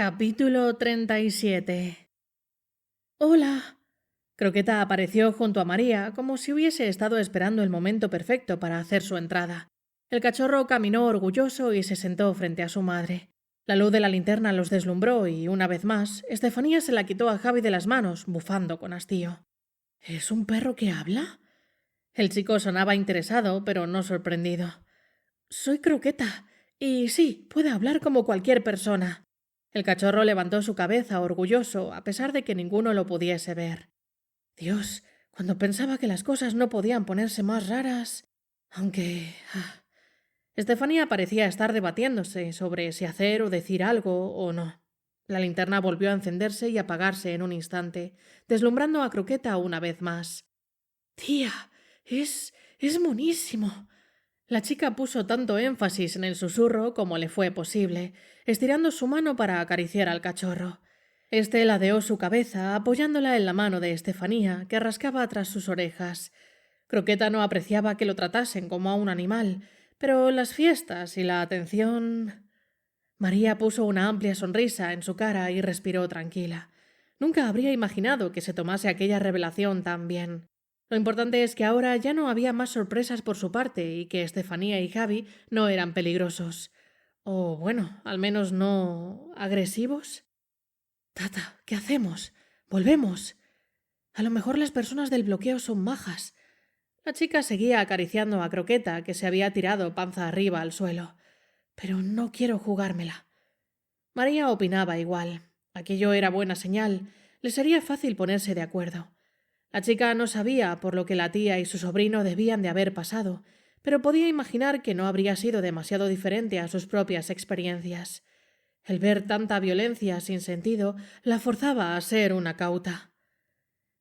Capítulo 37. Hola. Croqueta apareció junto a María como si hubiese estado esperando el momento perfecto para hacer su entrada. El cachorro caminó orgulloso y se sentó frente a su madre. La luz de la linterna los deslumbró y, una vez más, Estefanía se la quitó a Javi de las manos, bufando con hastío. ¿Es un perro que habla? El chico sonaba interesado, pero no sorprendido. Soy Croqueta, y sí, puede hablar como cualquier persona. El cachorro levantó su cabeza orgulloso, a pesar de que ninguno lo pudiese ver. Dios, cuando pensaba que las cosas no podían ponerse más raras. Aunque... Estefanía parecía estar debatiéndose sobre si hacer o decir algo o no. La linterna volvió a encenderse y apagarse en un instante, deslumbrando a Croqueta una vez más. Tía, es monísimo. La chica puso tanto énfasis en el susurro como le fue posible, estirando su mano para acariciar al cachorro. Este ladeó su cabeza, apoyándola en la mano de Estefanía, que rascaba tras sus orejas. Croqueta no apreciaba que lo tratasen como a un animal, pero las fiestas y la atención... María puso una amplia sonrisa en su cara y respiró tranquila. Nunca habría imaginado que se tomase aquella revelación tan bien. Lo importante es que ahora ya no había más sorpresas por su parte y que Estefanía y Javi no eran peligrosos. O bueno, al menos no agresivos. Tata, ¿qué hacemos? Volvemos. A lo mejor las personas del bloqueo son majas. La chica seguía acariciando a Croqueta, que se había tirado panza arriba al suelo. Pero no quiero jugármela. María opinaba igual. Aquello era buena señal. Le sería fácil ponerse de acuerdo. La chica no sabía por lo que la tía y su sobrino debían de haber pasado, pero podía imaginar que no habría sido demasiado diferente a sus propias experiencias. El ver tanta violencia sin sentido la forzaba a ser una cauta.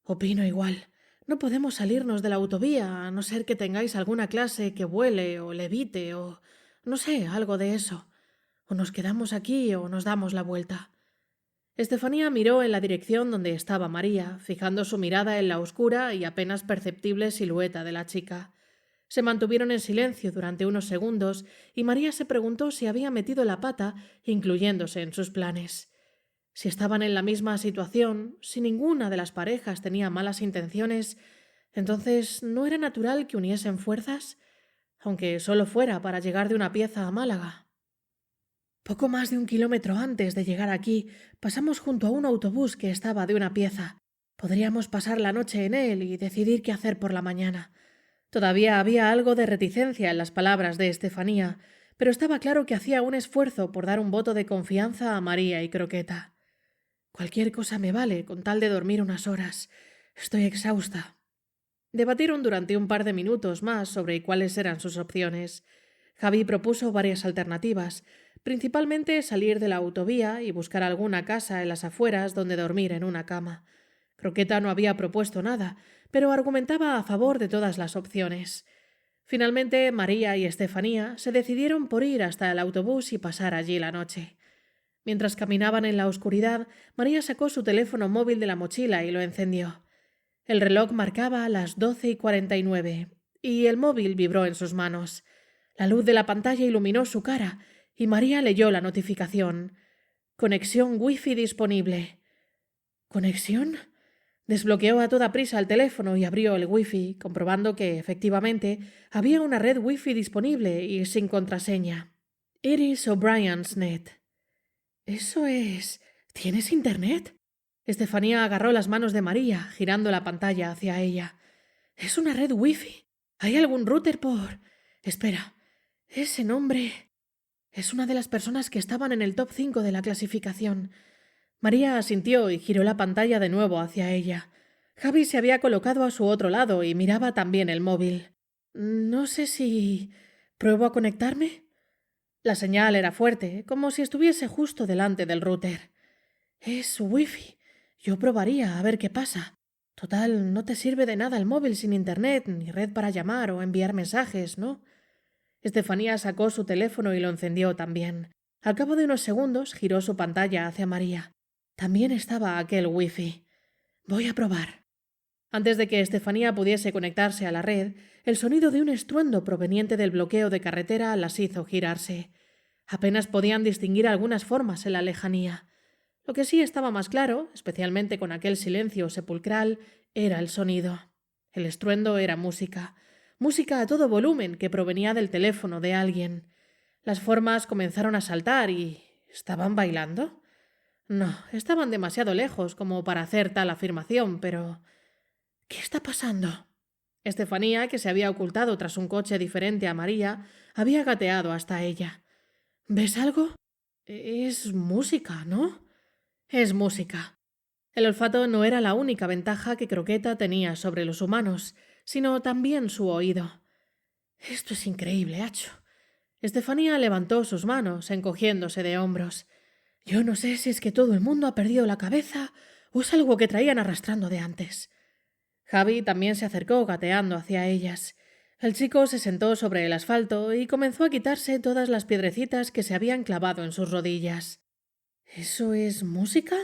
Opino igual. No podemos salirnos de la autovía a no ser que tengáis alguna clase que vuele o levite o... no sé, algo de eso. O nos quedamos aquí o nos damos la vuelta. Estefanía miró en la dirección donde estaba María, fijando su mirada en la oscura y apenas perceptible silueta de la chica. Se mantuvieron en silencio durante unos segundos y María se preguntó si había metido la pata, incluyéndose en sus planes. Si estaban en la misma situación, si ninguna de las parejas tenía malas intenciones, entonces ¿no era natural que uniesen fuerzas? Aunque solo fuera para llegar de una pieza a Málaga. Poco más de 1 kilómetro antes de llegar aquí, pasamos junto a un autobús que estaba de una pieza. Podríamos pasar la noche en él y decidir qué hacer por la mañana. Todavía había algo de reticencia en las palabras de Estefanía, pero estaba claro que hacía un esfuerzo por dar un voto de confianza a María y Croqueta. Cualquier cosa me vale con tal de dormir unas horas. Estoy exhausta. Debatieron durante un par de minutos más sobre cuáles eran sus opciones. Javi propuso varias alternativas, principalmente salir de la autovía y buscar alguna casa en las afueras donde dormir en una cama. Croqueta no había propuesto nada, pero argumentaba a favor de todas las opciones. Finalmente, María y Estefanía se decidieron por ir hasta el autobús y pasar allí la noche. Mientras caminaban en la oscuridad, María sacó su teléfono móvil de la mochila y lo encendió. El reloj marcaba las 12:49 y el móvil vibró en sus manos. La luz de la pantalla iluminó su cara y María leyó la notificación. Conexión Wi-Fi disponible. ¿Conexión? Desbloqueó a toda prisa el teléfono y abrió el Wi-Fi, comprobando que, efectivamente, había una red Wi-Fi disponible y sin contraseña. Iris O'Brien's Net. Eso es... ¿Tienes internet? Estefanía agarró las manos de María, girando la pantalla hacia ella. ¿Es una red Wi-Fi? ¿Hay algún router por...? Espera, ese nombre... Es una de las personas que estaban en el top 5 de la clasificación. María asintió y giró la pantalla de nuevo hacia ella. Javi se había colocado a su otro lado y miraba también el móvil. No sé si... ¿Pruebo a conectarme? La señal era fuerte, como si estuviese justo delante del router. Es Wi-Fi. Yo probaría a ver qué pasa. Total, no te sirve de nada el móvil sin internet, ni red para llamar o enviar mensajes, ¿no? Estefanía sacó su teléfono y lo encendió también. Al cabo de unos segundos giró su pantalla hacia María. También estaba aquel Wi-Fi. Voy a probar. Antes de que Estefanía pudiese conectarse a la red, el sonido de un estruendo proveniente del bloqueo de carretera las hizo girarse. Apenas podían distinguir algunas formas en la lejanía. Lo que sí estaba más claro, especialmente con aquel silencio sepulcral, era el sonido. El estruendo era música, música a todo volumen que provenía del teléfono de alguien. Las formas comenzaron a saltar y... ¿estaban bailando? No, estaban demasiado lejos como para hacer tal afirmación, pero... ¿qué está pasando? Estefanía, que se había ocultado tras un coche diferente a María, había gateado hasta ella. ¿Ves algo? Es música, ¿no? Es música. El olfato no era la única ventaja que Croqueta tenía sobre los humanos, sino también su oído. Esto es increíble, Hacho. Estefanía levantó sus manos, encogiéndose de hombros. Yo no sé si es que todo el mundo ha perdido la cabeza o es algo que traían arrastrando de antes. Javi también se acercó gateando hacia ellas. El chico se sentó sobre el asfalto y comenzó a quitarse todas las piedrecitas que se habían clavado en sus rodillas. ¿Eso es música?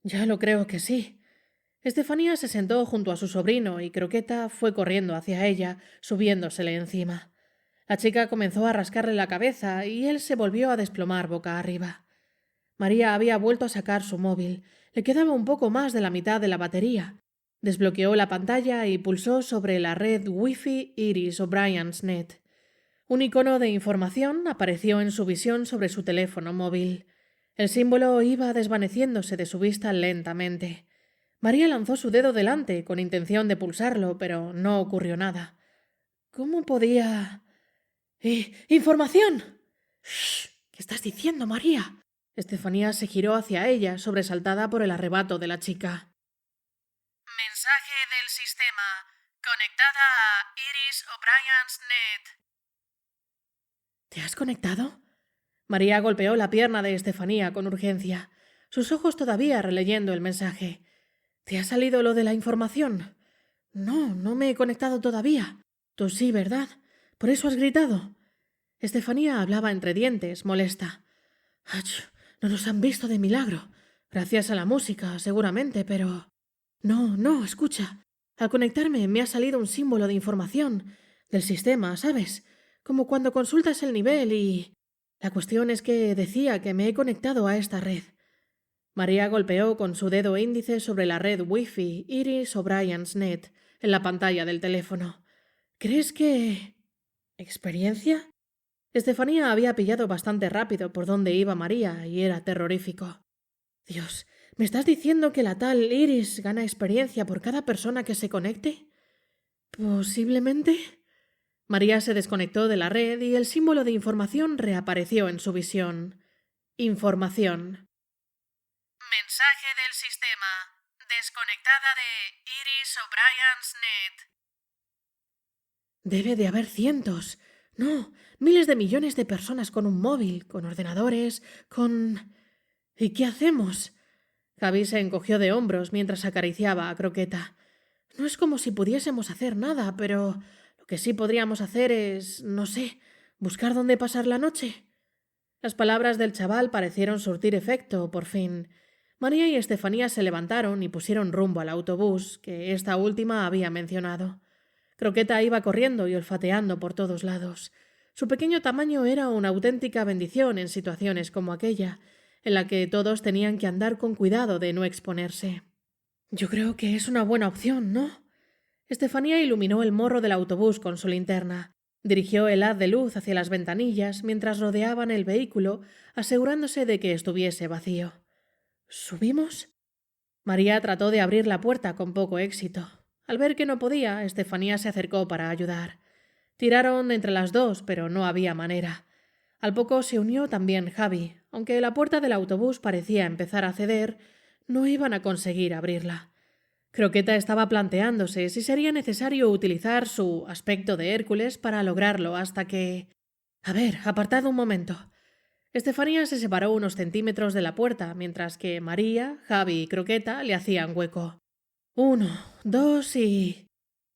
Ya lo creo que sí. Estefanía se sentó junto a su sobrino y Croqueta fue corriendo hacia ella, subiéndosele encima. La chica comenzó a rascarle la cabeza y él se volvió a desplomar boca arriba. María había vuelto a sacar su móvil. Le quedaba un poco más de la mitad de la batería. Desbloqueó la pantalla y pulsó sobre la red Wi-Fi Iris O'Brien's Net. Un icono de información apareció en su visión sobre su teléfono móvil. El símbolo iba desvaneciéndose de su vista lentamente. María lanzó su dedo delante con intención de pulsarlo, pero no ocurrió nada. ¿Cómo podía...? ¡Información! ¡Shh! ¿Qué estás diciendo, María? Estefanía se giró hacia ella, sobresaltada por el arrebato de la chica. Mensaje del sistema. Conectada a Iris O'Brien's Net. ¿Te has conectado? María golpeó la pierna de Estefanía con urgencia, sus ojos todavía releyendo el mensaje. ¿Te ha salido lo de la información? No, no me he conectado todavía. Tú sí, ¿verdad? ¿Por eso has gritado? Estefanía hablaba entre dientes, molesta. ¡Ach! No nos han visto de milagro. Gracias a la música, seguramente, pero... No, escucha. Al conectarme me ha salido un símbolo de información del sistema, ¿sabes? Como cuando consultas el nivel y... La cuestión es que decía que me he conectado a esta red. María golpeó con su dedo índice sobre la red Wi-Fi Iris O'Brien's Net en la pantalla del teléfono. ¿Crees que... ¿experiencia? Estefanía había pillado bastante rápido por dónde iba María y era terrorífico. Dios, ¿me estás diciendo que la tal Iris gana experiencia por cada persona que se conecte? Posiblemente. María se desconectó de la red y el símbolo de información reapareció en su visión. Información. Mensaje del sistema. Desconectada de Iris O'Brien's Net. Debe de haber cientos, no, miles de millones de personas con un móvil, con ordenadores, con... ¿Y qué hacemos? Javi se encogió de hombros mientras acariciaba a Croqueta. No es como si pudiésemos hacer nada, pero lo que sí podríamos hacer es, no sé, buscar dónde pasar la noche. Las palabras del chaval parecieron surtir efecto, por fin. María y Estefanía se levantaron y pusieron rumbo al autobús, que esta última había mencionado. Croqueta iba corriendo y olfateando por todos lados. Su pequeño tamaño era una auténtica bendición en situaciones como aquella, en la que todos tenían que andar con cuidado de no exponerse. Yo creo que es una buena opción, ¿no? Estefanía iluminó el morro del autobús con su linterna. Dirigió el haz de luz hacia las ventanillas mientras rodeaban el vehículo, asegurándose de que estuviese vacío. ¿Subimos? María trató de abrir la puerta con poco éxito. Al ver que no podía, Estefanía se acercó para ayudar. Tiraron entre las dos, pero no había manera. Al poco se unió también Javi. Aunque la puerta del autobús parecía empezar a ceder, no iban a conseguir abrirla. Croqueta estaba planteándose si sería necesario utilizar su aspecto de Hércules para lograrlo hasta que... A ver, apartad un momento. Estefanía se separó unos centímetros de la puerta, mientras que María, Javi y Croqueta le hacían hueco. 1, 2 y...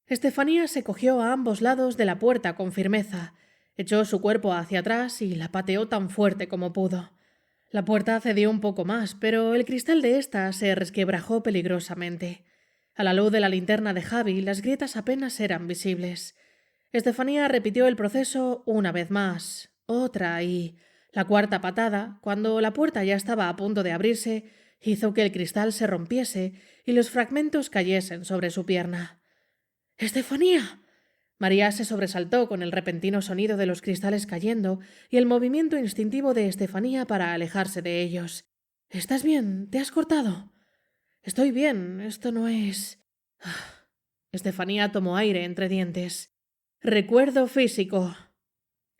Estefanía se cogió a ambos lados de la puerta con firmeza, echó su cuerpo hacia atrás y la pateó tan fuerte como pudo. La puerta cedió un poco más, pero el cristal de ésta se resquebrajó peligrosamente. A la luz de la linterna de Javi, las grietas apenas eran visibles. Estefanía repitió el proceso una vez más, otra y... La cuarta patada, cuando la puerta ya estaba a punto de abrirse, hizo que el cristal se rompiese y los fragmentos cayesen sobre su pierna. —¡Estefanía! María se sobresaltó con el repentino sonido de los cristales cayendo y el movimiento instintivo de Estefanía para alejarse de ellos. —¿Estás bien? ¿Te has cortado? —Estoy bien. Esto no es... Estefanía tomó aire entre dientes. —Recuerdo físico.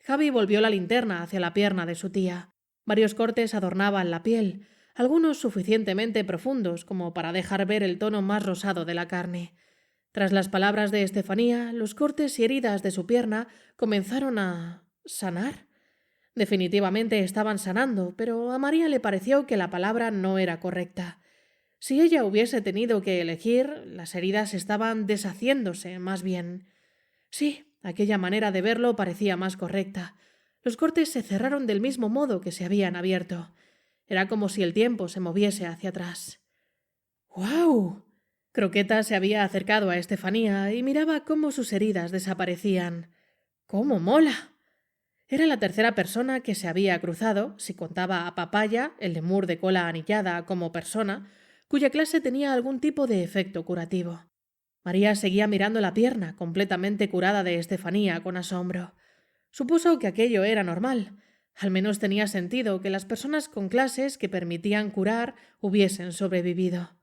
Javi volvió la linterna hacia la pierna de su tía. Varios cortes adornaban la piel, algunos suficientemente profundos como para dejar ver el tono más rosado de la carne. Tras las palabras de Estefanía, los cortes y heridas de su pierna comenzaron a... ¿sanar? Definitivamente estaban sanando, pero a María le pareció que la palabra no era correcta. Si ella hubiese tenido que elegir, las heridas estaban deshaciéndose, más bien. Sí, aquella manera de verlo parecía más correcta. Los cortes se cerraron del mismo modo que se habían abierto. Era como si el tiempo se moviese hacia atrás. ¡Guau! Croqueta se había acercado a Estefanía y miraba cómo sus heridas desaparecían. ¡Cómo mola! Era la tercera persona que se había cruzado, si contaba a Papaya, el lemur de cola anillada, como persona, cuya clase tenía algún tipo de efecto curativo. María seguía mirando la pierna, completamente curada de Estefanía, con asombro. Supuso que aquello era normal. Al menos tenía sentido que las personas con clases que permitían curar hubiesen sobrevivido.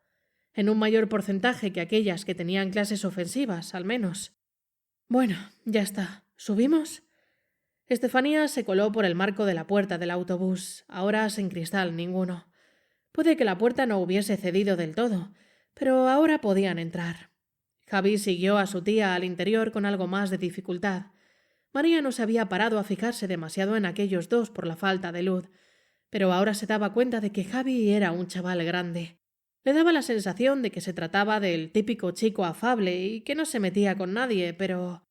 En un mayor porcentaje que aquellas que tenían clases ofensivas, al menos. Bueno, ya está. ¿Subimos? Estefanía se coló por el marco de la puerta del autobús, ahora sin cristal ninguno. Puede que la puerta no hubiese cedido del todo, pero ahora podían entrar. Javi siguió a su tía al interior con algo más de dificultad. María no se había parado a fijarse demasiado en aquellos dos por la falta de luz, pero ahora se daba cuenta de que Javi era un chaval grande. Le daba la sensación de que se trataba del típico chico afable y que no se metía con nadie, pero...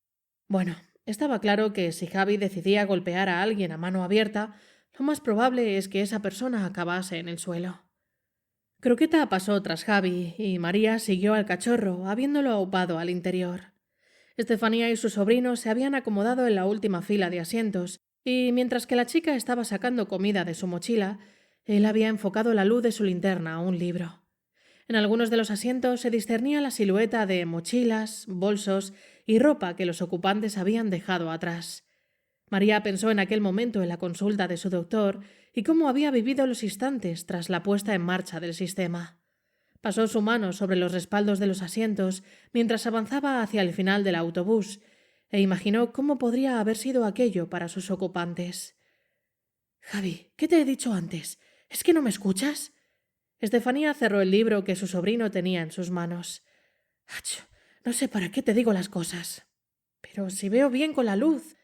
Bueno, estaba claro que si Javi decidía golpear a alguien a mano abierta, lo más probable es que esa persona acabase en el suelo. Croqueta pasó tras Javi y María siguió al cachorro, habiéndolo aupado al interior. Estefanía y su sobrino se habían acomodado en la última fila de asientos y, mientras que la chica estaba sacando comida de su mochila, él había enfocado la luz de su linterna a un libro. En algunos de los asientos se discernía la silueta de mochilas, bolsos y ropa que los ocupantes habían dejado atrás. María pensó en aquel momento en la consulta de su doctor y cómo había vivido los instantes tras la puesta en marcha del sistema. Pasó su mano sobre los respaldos de los asientos mientras avanzaba hacia el final del autobús e imaginó cómo podría haber sido aquello para sus ocupantes. —Javi, ¿qué te he dicho antes? ¿Es que no me escuchas? Estefanía cerró el libro que su sobrino tenía en sus manos. —Ach, no sé para qué te digo las cosas. —Pero si veo bien con la luz.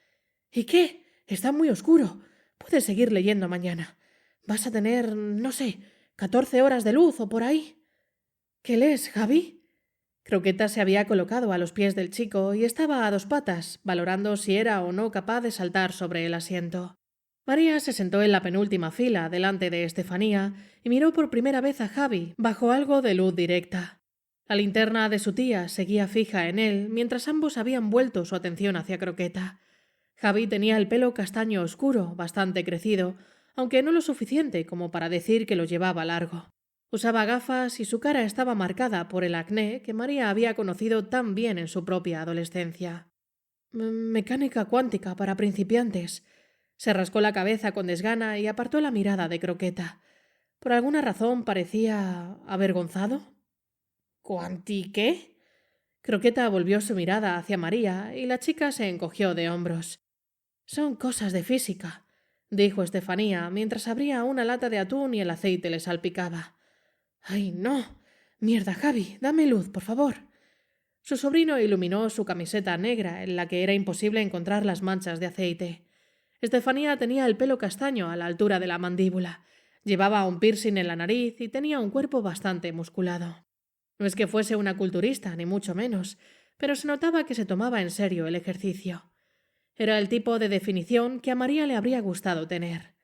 —¿Y qué? Está muy oscuro. Puedes seguir leyendo mañana. Vas a tener, no sé, 14 horas de luz o por ahí. —¿Qué lees, Javi? Croqueta se había colocado a los pies del chico y estaba a dos patas, valorando si era o no capaz de saltar sobre el asiento. María se sentó en la penúltima fila, delante de Estefanía, y miró por primera vez a Javi, bajo algo de luz directa. La linterna de su tía seguía fija en él, mientras ambos habían vuelto su atención hacia Croqueta. Javi tenía el pelo castaño oscuro, bastante crecido, aunque no lo suficiente como para decir que lo llevaba largo. Usaba gafas y su cara estaba marcada por el acné que María había conocido tan bien en su propia adolescencia. Mecánica cuántica para principiantes. Se rascó la cabeza con desgana y apartó la mirada de Croqueta. Por alguna razón parecía avergonzado. —¿Cuanti qué? Croqueta volvió su mirada hacia María y la chica se encogió de hombros. —Son cosas de física —dijo Estefanía mientras abría una lata de atún y el aceite le salpicaba. —¡Ay, no! —Mierda, Javi, dame luz, por favor. Su sobrino iluminó su camiseta negra, en la que era imposible encontrar las manchas de aceite. Estefanía tenía el pelo castaño a la altura de la mandíbula, llevaba un piercing en la nariz y tenía un cuerpo bastante musculado. No es que fuese una culturista, ni mucho menos, pero se notaba que se tomaba en serio el ejercicio. Era el tipo de definición que a María le habría gustado tener.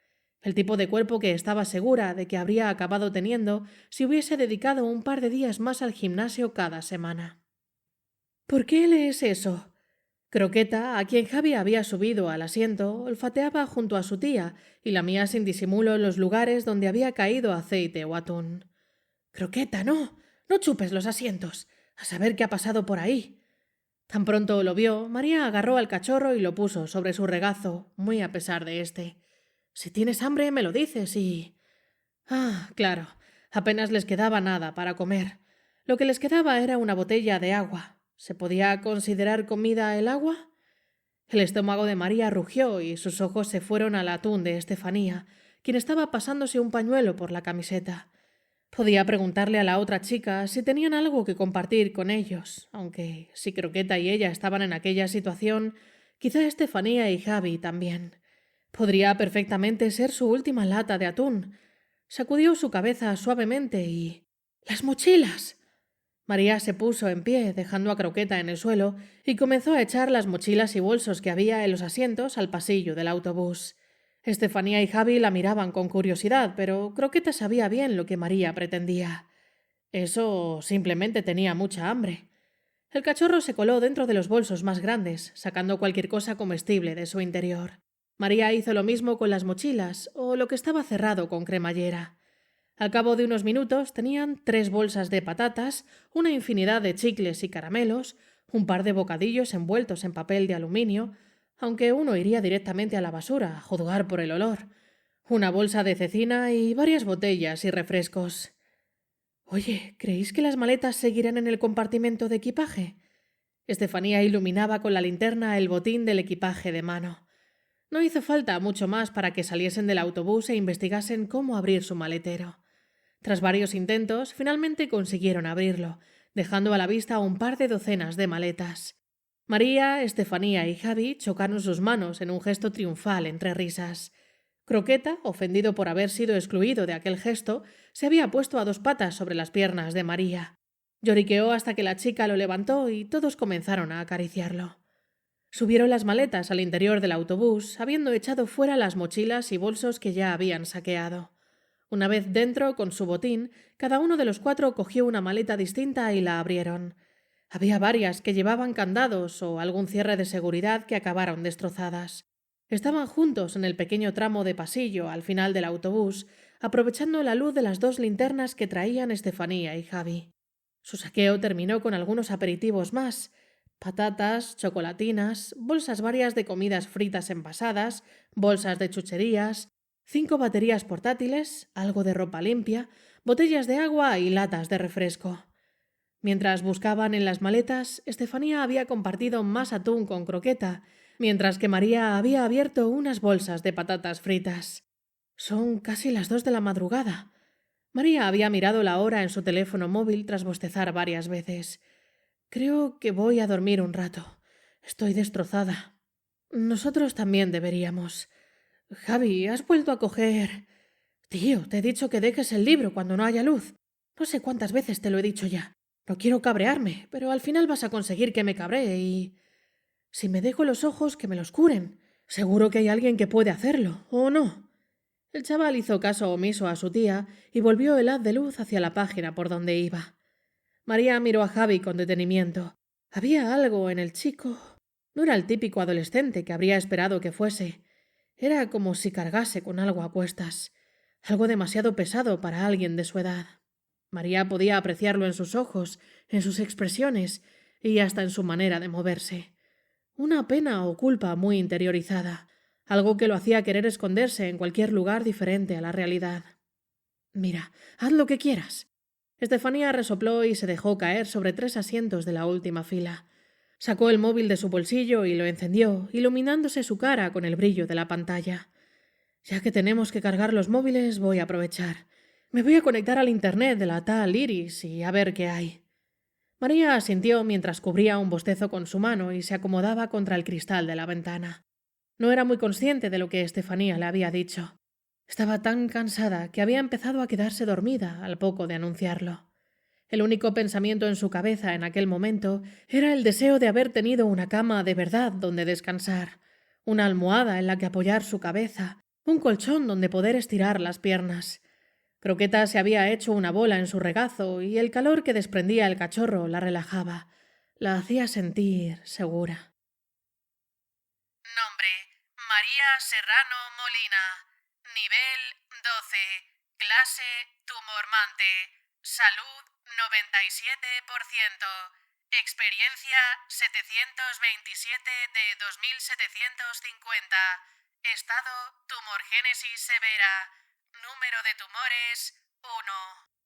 El tipo de cuerpo que estaba segura de que habría acabado teniendo si hubiese dedicado un par de días más al gimnasio cada semana. —¿Por qué lees eso? Croqueta, a quien Javi había subido al asiento, olfateaba junto a su tía y lamía sin disimulo los lugares donde había caído aceite o atún. —Croqueta, no. No chupes los asientos. A saber qué ha pasado por ahí. Tan pronto lo vio, María agarró al cachorro y lo puso sobre su regazo, muy a pesar de éste. Si tienes hambre, me lo dices y... Ah, claro. Apenas les quedaba nada para comer. Lo que les quedaba era una botella de agua. ¿Se podía considerar comida el agua? El estómago de María rugió y sus ojos se fueron al atún de Estefanía, quien estaba pasándose un pañuelo por la camiseta. Podía preguntarle a la otra chica si tenían algo que compartir con ellos, aunque si Croqueta y ella estaban en aquella situación, quizá Estefanía y Javi también. Podría perfectamente ser su última lata de atún. Sacudió su cabeza suavemente y... ¡Las mochilas! María se puso en pie, dejando a Croqueta en el suelo, y comenzó a echar las mochilas y bolsos que había en los asientos al pasillo del autobús. Estefanía y Javi la miraban con curiosidad, pero Croqueta sabía bien lo que María pretendía. Eso simplemente tenía mucha hambre. El cachorro se coló dentro de los bolsos más grandes, sacando cualquier cosa comestible de su interior. María hizo lo mismo con las mochilas, o lo que estaba cerrado con cremallera. Al cabo de unos minutos tenían 3 bolsas de patatas, una infinidad de chicles y caramelos, un par de bocadillos envueltos en papel de aluminio, aunque uno iría directamente a la basura, a juzgar por el olor, una bolsa de cecina y varias botellas y refrescos. Oye, ¿creéis que las maletas seguirán en el compartimento de equipaje? Estefanía iluminaba con la linterna el botín del equipaje de mano. No hizo falta mucho más para que saliesen del autobús e investigasen cómo abrir su maletero. Tras varios intentos, finalmente consiguieron abrirlo, dejando a la vista un par de docenas de maletas. María, Estefanía y Javi chocaron sus manos en un gesto triunfal entre risas. Croqueta, ofendido por haber sido excluido de aquel gesto, se había puesto a 2 patas sobre las piernas de María. Lloriqueó hasta que la chica lo levantó y todos comenzaron a acariciarlo. Subieron las maletas al interior del autobús, habiendo echado fuera las mochilas y bolsos que ya habían saqueado. Una vez dentro, con su botín, cada uno de los 4 cogió una maleta distinta y la abrieron. Había varias que llevaban candados o algún cierre de seguridad que acabaron destrozadas. Estaban juntos en el pequeño tramo de pasillo al final del autobús, aprovechando la luz de las 2 linternas que traían Estefanía y Javi. Su saqueo terminó con algunos aperitivos más: patatas, chocolatinas, bolsas varias de comidas fritas envasadas, bolsas de chucherías, 5 baterías portátiles, algo de ropa limpia, botellas de agua y latas de refresco. Mientras buscaban en las maletas, Estefanía había compartido más atún con Croqueta, mientras que María había abierto unas bolsas de patatas fritas. Son casi las 2 de la madrugada. María había mirado la hora en su teléfono móvil tras bostezar varias veces. Creo que voy a dormir un rato. Estoy destrozada. Nosotros también deberíamos. Javi, ¿has vuelto a coger...? Tío, te he dicho que dejes el libro cuando no haya luz. No sé cuántas veces te lo he dicho ya. No quiero cabrearme, pero al final vas a conseguir que me cabree y... Si me dejo los ojos, que me los curen. Seguro que hay alguien que puede hacerlo, ¿o no? El chaval hizo caso omiso a su tía y volvió el haz de luz hacia la página por donde iba. María miró a Javi con detenimiento. Había algo en el chico. No era el típico adolescente que habría esperado que fuese. Era como si cargase con algo a cuestas. Algo demasiado pesado para alguien de su edad. María podía apreciarlo en sus ojos, en sus expresiones y hasta en su manera de moverse. Una pena o culpa muy interiorizada, algo que lo hacía querer esconderse en cualquier lugar diferente a la realidad. Mira, haz lo que quieras. Estefanía resopló y se dejó caer sobre 3 asientos de la última fila. Sacó el móvil de su bolsillo y lo encendió, iluminándose su cara con el brillo de la pantalla. Ya que tenemos que cargar los móviles, voy a aprovechar. Me voy a conectar al internet de la tal Iris y a ver qué hay. María asintió mientras cubría un bostezo con su mano y se acomodaba contra el cristal de la ventana. No era muy consciente de lo que Estefanía le había dicho. Estaba tan cansada que había empezado a quedarse dormida al poco de anunciarlo. El único pensamiento en su cabeza en aquel momento era el deseo de haber tenido una cama de verdad donde descansar, una almohada en la que apoyar su cabeza, un colchón donde poder estirar las piernas. Croqueta se había hecho una bola en su regazo y el calor que desprendía el cachorro la relajaba, la hacía sentir segura. María Serrano Molina. Nivel 12. Clase tumormante. Salud 97%. Experiencia 727 de 2750. Estado tumorgénesis severa. Número de tumores 1.